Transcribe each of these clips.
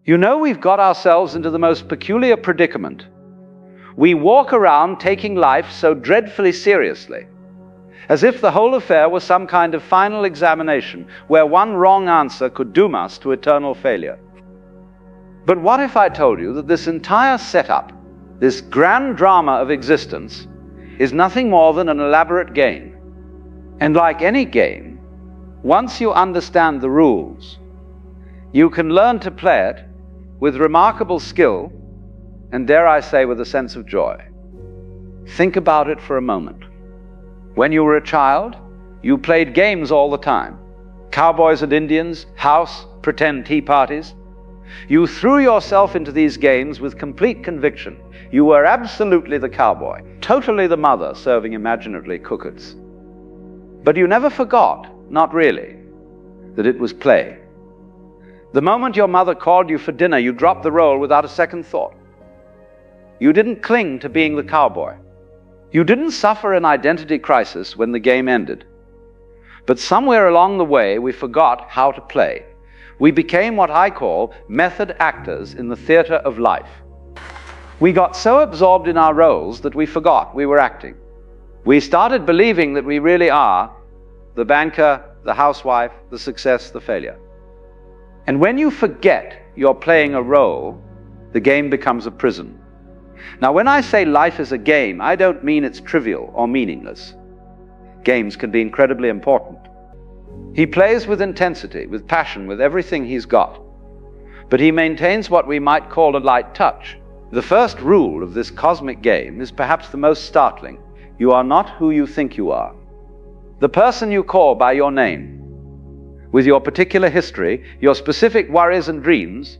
You know, we've got ourselves into the most peculiar predicament. We walk around taking life so dreadfully seriously, as if the whole affair was some kind of final examination where one wrong answer could doom us to eternal failure. But what if I told you that this entire setup, this grand drama of existence, is nothing more than an elaborate game? And like any game, once you understand the rules, you can learn to play it with remarkable skill and, dare I say, with a sense of joy. Think about it for a moment. When you were a child, you played games all the time. Cowboys and Indians, house, pretend tea parties. You threw yourself into these games with complete conviction. You were absolutely the cowboy, totally the mother serving imaginary cookers. But you never forgot, not really, that it was play. The moment your mother called you for dinner, you dropped the role without a second thought. You didn't cling to being the cowboy. You didn't suffer an identity crisis when the game ended. But somewhere along the way, we forgot how to play. We became what I call method actors in the theater of life. We got so absorbed in our roles that we forgot we were acting. We started believing that we really are the banker, the housewife, the success, the failure. And when you forget you're playing a role, the game becomes a prison. Now, when I say life is a game, I don't mean it's trivial or meaningless. Games can be incredibly important. He plays with intensity, with passion, with everything he's got. But he maintains what we might call a light touch. The first rule of this cosmic game is perhaps the most startling. You are not who you think you are. The person you call by your name, with your particular history, your specific worries and dreams,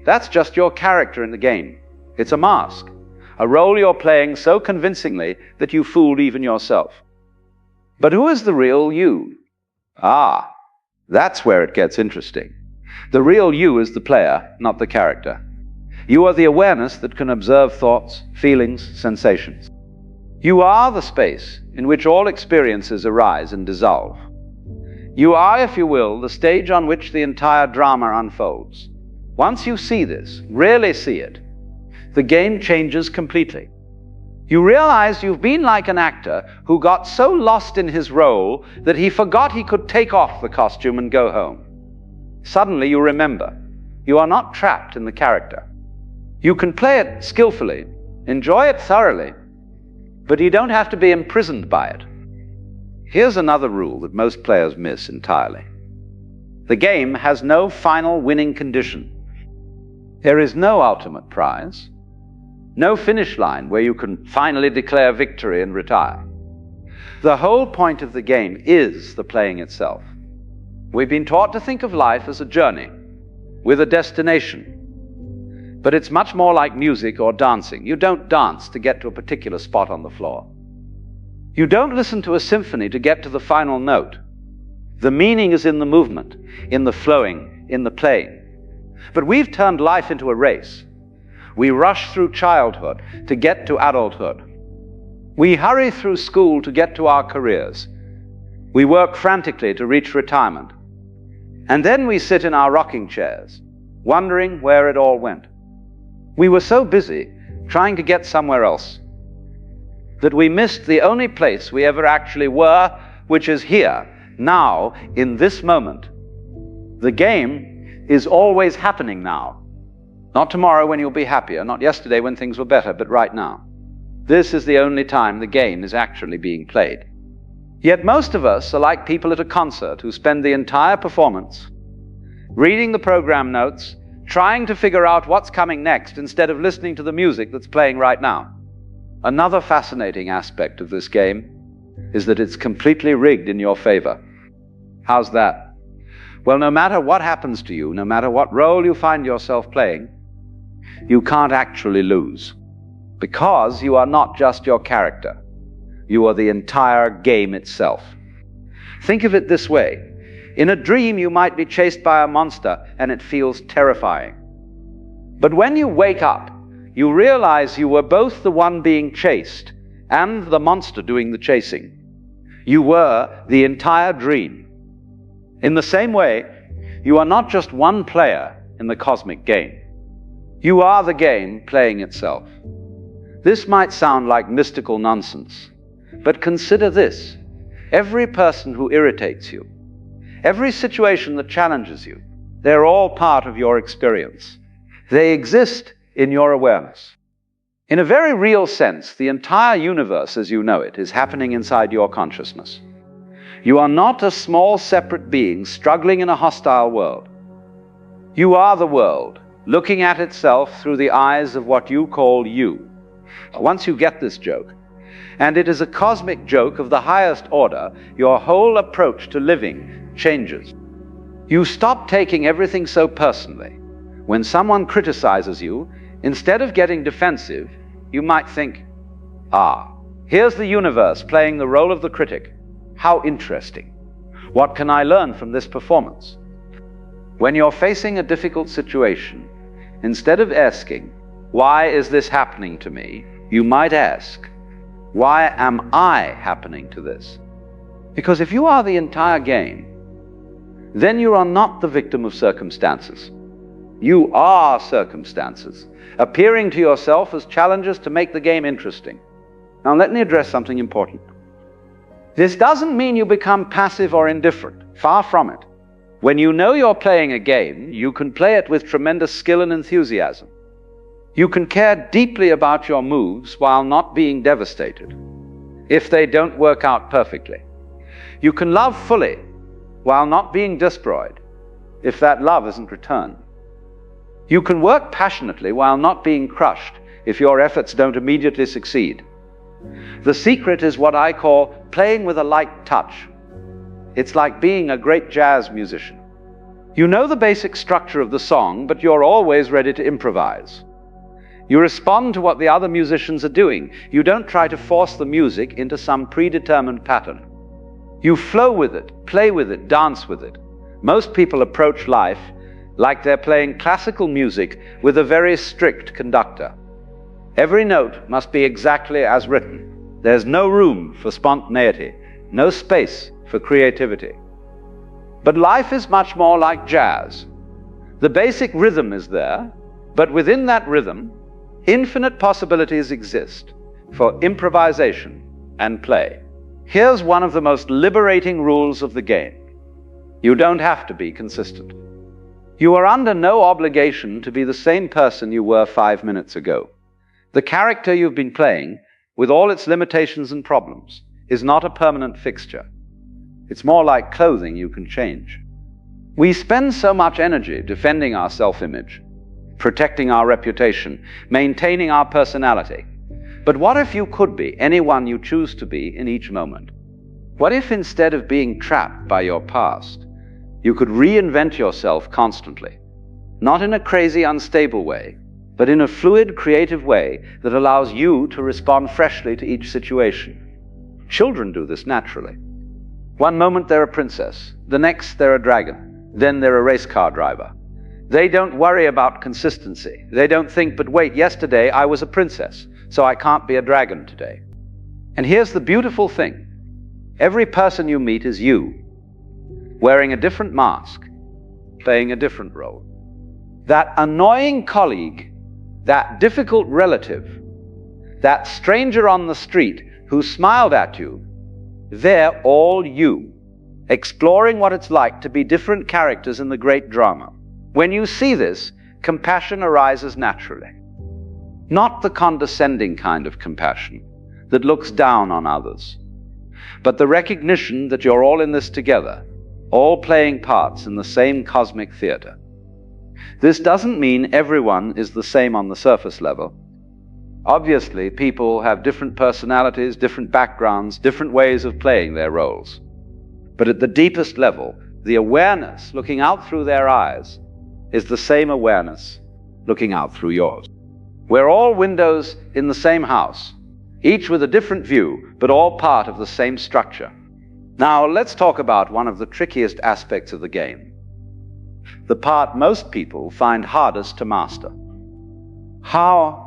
that's just your character in the game. It's a mask, a role you're playing so convincingly that you fooled even yourself. But who is the real you? Ah, that's where it gets interesting. The real you is the player, not the character. You are the awareness that can observe thoughts, feelings, sensations. You are the space in which all experiences arise and dissolve. You are, if you will, the stage on which the entire drama unfolds. Once you see this, really see it, the game changes completely. You realize you've been like an actor who got so lost in his role that he forgot he could take off the costume and go home. Suddenly you remember, you are not trapped in the character. You can play it skillfully, enjoy it thoroughly, but you don't have to be imprisoned by it. Here's another rule that most players miss entirely. The game has no final winning condition. There is no ultimate prize, no finish line where you can finally declare victory and retire. The whole point of the game is the playing itself. We've been taught to think of life as a journey with a destination. But it's much more like music or dancing. You don't dance to get to a particular spot on the floor. You don't listen to a symphony to get to the final note. The meaning is in the movement, in the flowing, in the playing. But we've turned life into a race. We rush through childhood to get to adulthood. We hurry through school to get to our careers. We work frantically to reach retirement. And then we sit in our rocking chairs, wondering where it all went. We were so busy trying to get somewhere else that we missed the only place we ever actually were, which is here, now, in this moment. The game is always happening now. Not tomorrow when you'll be happier, not yesterday when things were better, but right now. This is the only time the game is actually being played. Yet most of us are like people at a concert who spend the entire performance reading the program notes, trying to figure out what's coming next instead of listening to the music that's playing right now. Another fascinating aspect of this game is that it's completely rigged in your favor. How's that? Well, no matter what happens to you, no matter what role you find yourself playing, you can't actually lose, because you are not just your character. You are the entire game itself. Think of it this way. In a dream, you might be chased by a monster and it feels terrifying. But when you wake up, you realize you were both the one being chased and the monster doing the chasing. You were the entire dream. In the same way, you are not just one player in the cosmic game. You are the game playing itself. This might sound like mystical nonsense, but consider this. Every person who irritates you, every situation that challenges you, they're all part of your experience. They exist in your awareness. In a very real sense, the entire universe as you know it is happening inside your consciousness. You are not a small separate being struggling in a hostile world. You are the world, looking at itself through the eyes of what you call you. Once you get this joke, and it is a cosmic joke of the highest order, your whole approach to living changes. You stop taking everything so personally. When someone criticizes you, instead of getting defensive, you might think, here's the universe playing the role of the critic. How interesting. What can I learn from this performance? When you're facing a difficult situation, instead of asking, why is this happening to me? You might ask, why am I happening to this? Because if you are the entire game, then you are not the victim of circumstances. You are circumstances, appearing to yourself as challenges to make the game interesting. Now let me address something important. This doesn't mean you become passive or indifferent. Far from it. When you know you're playing a game, you can play it with tremendous skill and enthusiasm. You can care deeply about your moves while not being devastated if they don't work out perfectly. You can love fully while not being destroyed if that love isn't returned. You can work passionately while not being crushed if your efforts don't immediately succeed. The secret is what I call playing with a light touch. It's like being a great jazz musician. You know the basic structure of the song, but you're always ready to improvise. You respond to what the other musicians are doing. You don't try to force the music into some predetermined pattern. You flow with it, play with it, dance with it. Most people approach life like they're playing classical music with a very strict conductor. Every note must be exactly as written. There's no room for spontaneity, no space for creativity. But life is much more like jazz. The basic rhythm is there, but within that rhythm, infinite possibilities exist for improvisation and play. Here's one of the most liberating rules of the game. You don't have to be consistent. You are under no obligation to be the same person you were 5 minutes ago. The character you've been playing, with all its limitations and problems, is not a permanent fixture. It's more like clothing you can change. We spend so much energy defending our self-image, protecting our reputation, maintaining our personality. But what if you could be anyone you choose to be in each moment? What if instead of being trapped by your past, you could reinvent yourself constantly, not in a crazy, unstable way, but in a fluid, creative way that allows you to respond freshly to each situation? Children do this naturally. One moment they're a princess, the next they're a dragon, then they're a race car driver. They don't worry about consistency. They don't think, but wait, yesterday I was a princess, so I can't be a dragon today. And here's the beautiful thing. Every person you meet is you, wearing a different mask, playing a different role. That annoying colleague, that difficult relative, that stranger on the street who smiled at you, they're all you, exploring what it's like to be different characters in the great drama. When you see this, compassion arises naturally. Not the condescending kind of compassion that looks down on others, but the recognition that you're all in this together, all playing parts in the same cosmic theater. This doesn't mean everyone is the same on the surface level. Obviously, people have different personalities, different backgrounds, different ways of playing their roles. But at the deepest level, the awareness looking out through their eyes is the same awareness looking out through yours. We're all windows in the same house, each with a different view, but all part of the same structure. Now, let's talk about one of the trickiest aspects of the game, the part most people find hardest to master. How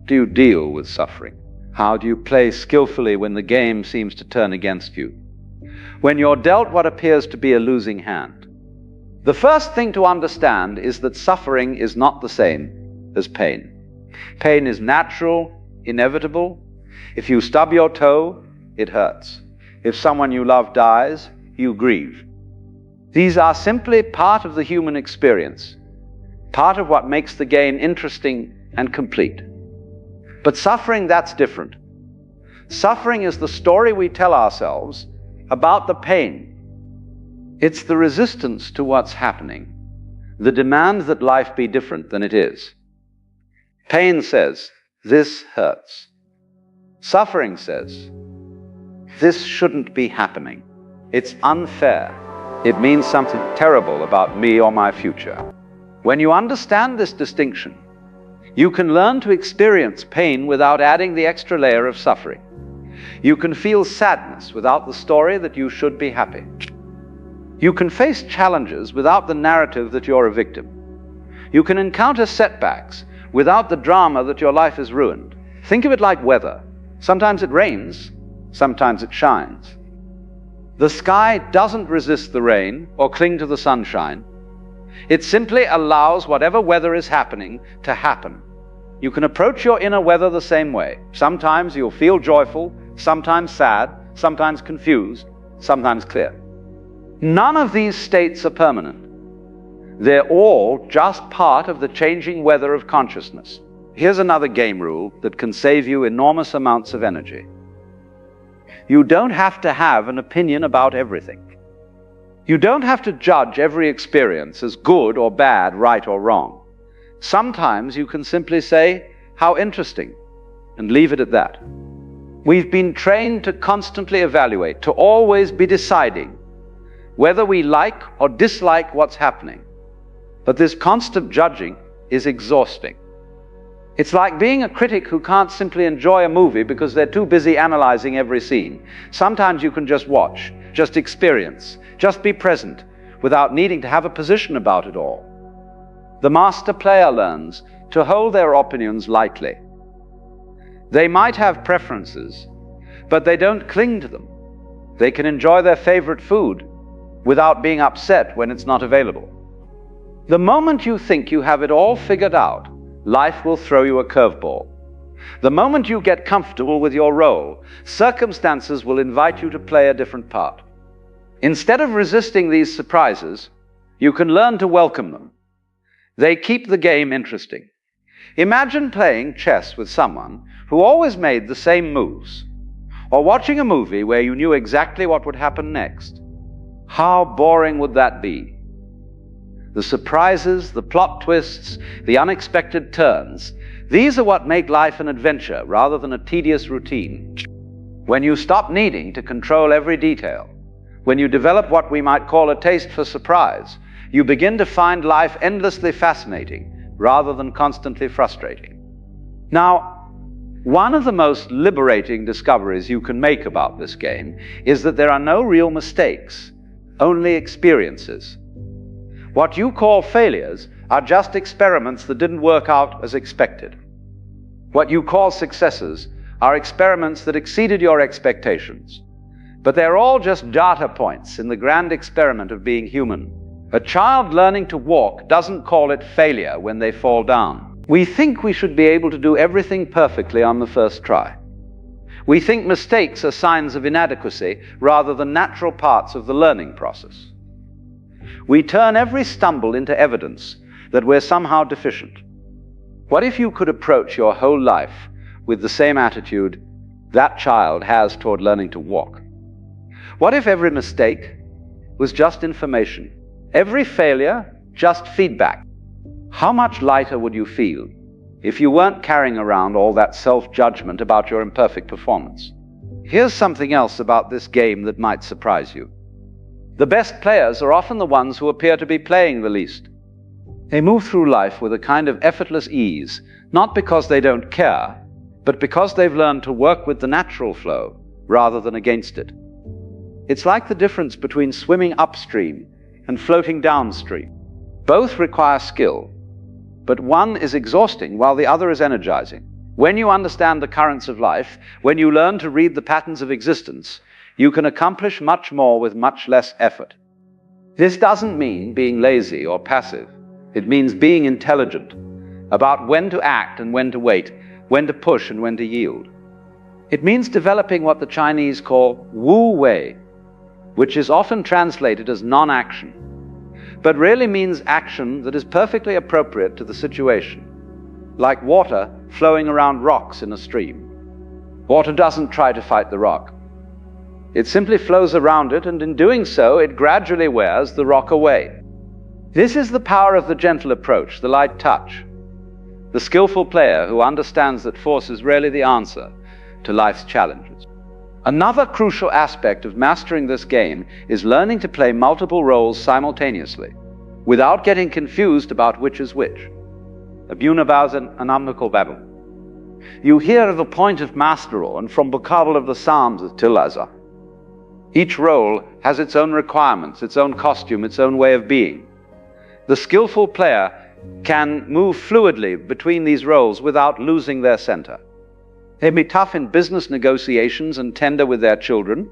do you deal with suffering? How do you play skillfully when the game seems to turn against you? When you're dealt what appears to be a losing hand? The first thing to understand is that suffering is not the same as pain. Pain is natural, inevitable. If you stub your toe, it hurts. If someone you love dies, you grieve. These are simply part of the human experience, part of what makes the game interesting and complete. But suffering, that's different. Suffering is the story we tell ourselves about the pain. It's the resistance to what's happening, the demand that life be different than it is. Pain says, this hurts. Suffering says, this shouldn't be happening. It's unfair. It means something terrible about me or my future. When you understand this distinction, you can learn to experience pain without adding the extra layer of suffering. You can feel sadness without the story that you should be happy. You can face challenges without the narrative that you're a victim. You can encounter setbacks without the drama that your life is ruined. Think of it like weather. Sometimes it rains, sometimes it shines. The sky doesn't resist the rain or cling to the sunshine. It simply allows whatever weather is happening to happen. You can approach your inner weather the same way. Sometimes you'll feel joyful, sometimes sad, sometimes confused, sometimes clear. None of these states are permanent. They're all just part of the changing weather of consciousness. Here's another game rule that can save you enormous amounts of energy. You don't have to have an opinion about everything. You don't have to judge every experience as good or bad, right or wrong. Sometimes you can simply say, how interesting, and leave it at that. We've been trained to constantly evaluate, to always be deciding whether we like or dislike what's happening. But this constant judging is exhausting. It's like being a critic who can't simply enjoy a movie because they're too busy analyzing every scene. Sometimes you can just watch, just experience, just be present, without needing to have a position about it all. The master player learns to hold their opinions lightly. They might have preferences, but they don't cling to them. They can enjoy their favorite food without being upset when it's not available. The moment you think you have it all figured out, life will throw you a curveball. The moment you get comfortable with your role, circumstances will invite you to play a different part. Instead of resisting these surprises, you can learn to welcome them. They keep the game interesting. Imagine playing chess with someone who always made the same moves, or watching a movie where you knew exactly what would happen next. How boring would that be? The surprises, the plot twists, the unexpected turns, these are what make life an adventure rather than a tedious routine. When you stop needing to control every detail, when you develop what we might call a taste for surprise, you begin to find life endlessly fascinating rather than constantly frustrating. Now, one of the most liberating discoveries you can make about this game is that there are no real mistakes, only experiences. What you call failures are just experiments that didn't work out as expected. What you call successes are experiments that exceeded your expectations. But they're all just data points in the grand experiment of being human. A child learning to walk doesn't call it failure when they fall down. We think we should be able to do everything perfectly on the first try. We think mistakes are signs of inadequacy rather than natural parts of the learning process. We turn every stumble into evidence that we're somehow deficient. What if you could approach your whole life with the same attitude that child has toward learning to walk? What if every mistake was just information? Every failure, just feedback? How much lighter would you feel if you weren't carrying around all that self-judgment about your imperfect performance? Here's something else about this game that might surprise you. The best players are often the ones who appear to be playing the least. They move through life with a kind of effortless ease, not because they don't care, but because they've learned to work with the natural flow rather than against it. It's like the difference between swimming upstream and floating downstream. Both require skill, but one is exhausting while the other is energizing. When you understand the currents of life, when you learn to read the patterns of existence, you can accomplish much more with much less effort. This doesn't mean being lazy or passive. It means being intelligent about when to act and when to wait, when to push and when to yield. It means developing what the Chinese call Wu Wei, which is often translated as non-action, but really means action that is perfectly appropriate to the situation, like water flowing around rocks in a stream. Water doesn't try to fight the rock. It simply flows around it, and in doing so, it gradually wears the rock away. This is the power of the gentle approach, the light touch, the skillful player who understands that force is rarely the answer to life's challenges. Another crucial aspect of mastering this game is learning to play multiple roles simultaneously, without getting confused about which is which. Abunabausen anamnakal babel. You hear of the point of masteral, and from Bokabel of the Psalms of Tilaza. Each role has its own requirements, its own costume, its own way of being. The skillful player can move fluidly between these roles without losing their center. They can be tough in business negotiations and tender with their children.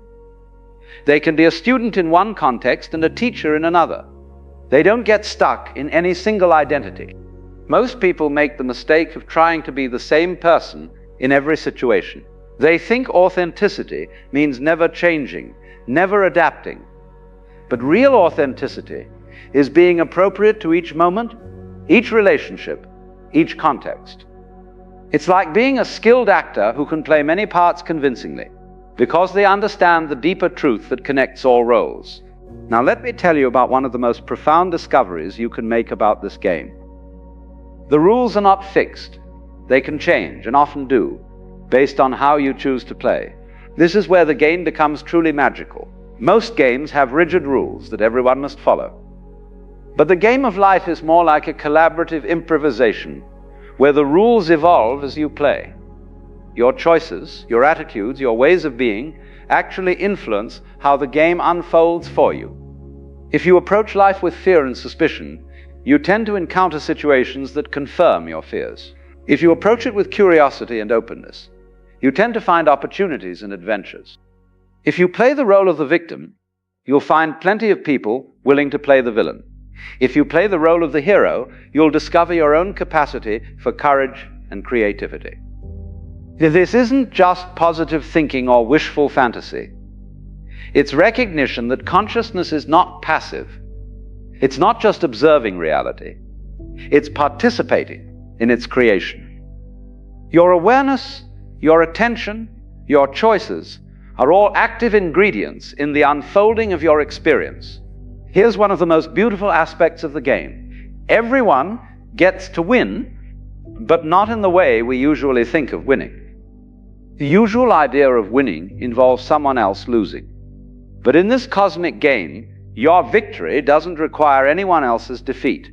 They can be a student in one context and a teacher in another. They don't get stuck in any single identity. Most people make the mistake of trying to be the same person in every situation. They think authenticity means never changing, never adapting. But real authenticity is being appropriate to each moment, each relationship, each context. It's like being a skilled actor who can play many parts convincingly, because they understand the deeper truth that connects all roles. Now let me tell you about one of the most profound discoveries you can make about this game. The rules are not fixed. They can change, and often do, based on how you choose to play. This is where the game becomes truly magical. Most games have rigid rules that everyone must follow. But the game of life is more like a collaborative improvisation, where the rules evolve as you play. Your choices, your attitudes, your ways of being actually influence how the game unfolds for you. If you approach life with fear and suspicion, you tend to encounter situations that confirm your fears. If you approach it with curiosity and openness, you tend to find opportunities and adventures. If you play the role of the victim, you'll find plenty of people willing to play the villain. If you play the role of the hero, you'll discover your own capacity for courage and creativity. This isn't just positive thinking or wishful fantasy. It's recognition that consciousness is not passive. It's not just observing reality. It's participating in its creation. Your awareness, your attention, your choices are all active ingredients in the unfolding of your experience. Here's one of the most beautiful aspects of the game. Everyone gets to win, but not in the way we usually think of winning. The usual idea of winning involves someone else losing. But in this cosmic game, your victory doesn't require anyone else's defeat.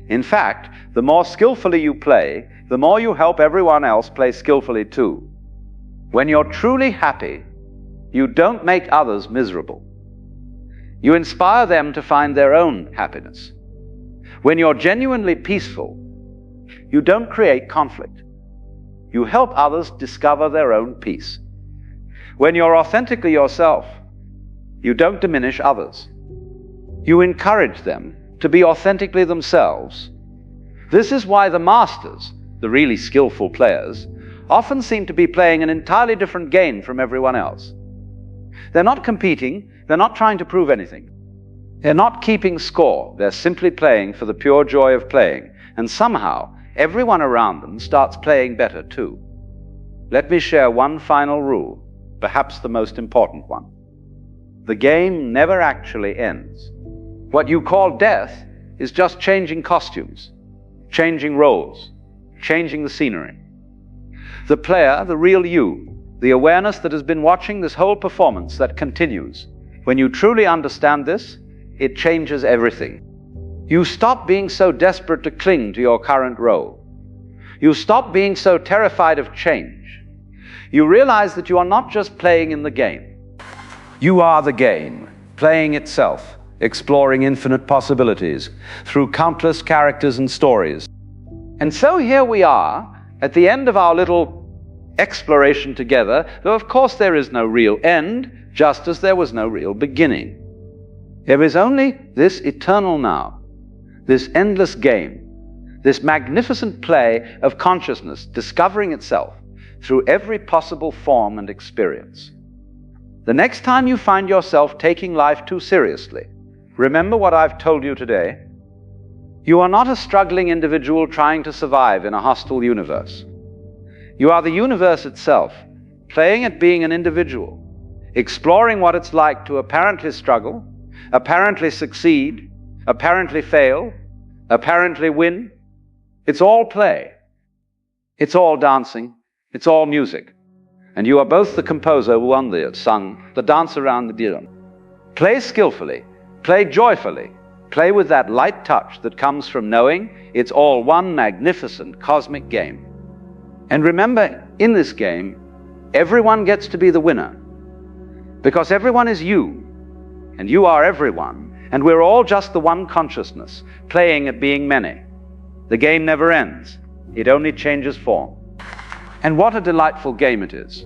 In fact, the more skillfully you play, the more you help everyone else play skillfully too. When you're truly happy, you don't make others miserable. You inspire them to find their own happiness. When you're genuinely peaceful, you don't create conflict. You help others discover their own peace. When you're authentically yourself, you don't diminish others. You encourage them to be authentically themselves. This is why the masters, the really skillful players, often seem to be playing an entirely different game from everyone else. They're not competing, they're not trying to prove anything. They're not keeping score, they're simply playing for the pure joy of playing, and somehow everyone around them starts playing better too. Let me share one final rule, perhaps the most important one. The game never actually ends. What you call death is just changing costumes, changing roles, changing the scenery. The player, the real you, the awareness that has been watching this whole performance that continues. When you truly understand this, it changes everything. You stop being so desperate to cling to your current role. You stop being so terrified of change. You realize that you are not just playing in the game. You are the game, playing itself, exploring infinite possibilities through countless characters and stories. And so here we are, at the end of our little exploration together, though of course there is no real end, just as there was no real beginning. There is only this eternal now, this endless game, this magnificent play of consciousness discovering itself through every possible form and experience. The next time you find yourself taking life too seriously, remember what I've told you today. You are not a struggling individual trying to survive in a hostile universe. You are the universe itself, playing at being an individual, exploring what it's like to apparently struggle, apparently succeed, apparently fail, apparently win. It's all play. It's all dancing. It's all music. And you are both the composer who won the sung, the dance around the diran. Play skillfully, play joyfully, play with that light touch that comes from knowing it's all one magnificent cosmic game. And remember, in this game, everyone gets to be the winner, because everyone is you, and you are everyone, and we're all just the one consciousness, playing at being many. The game never ends. It only changes form. And what a delightful game it is.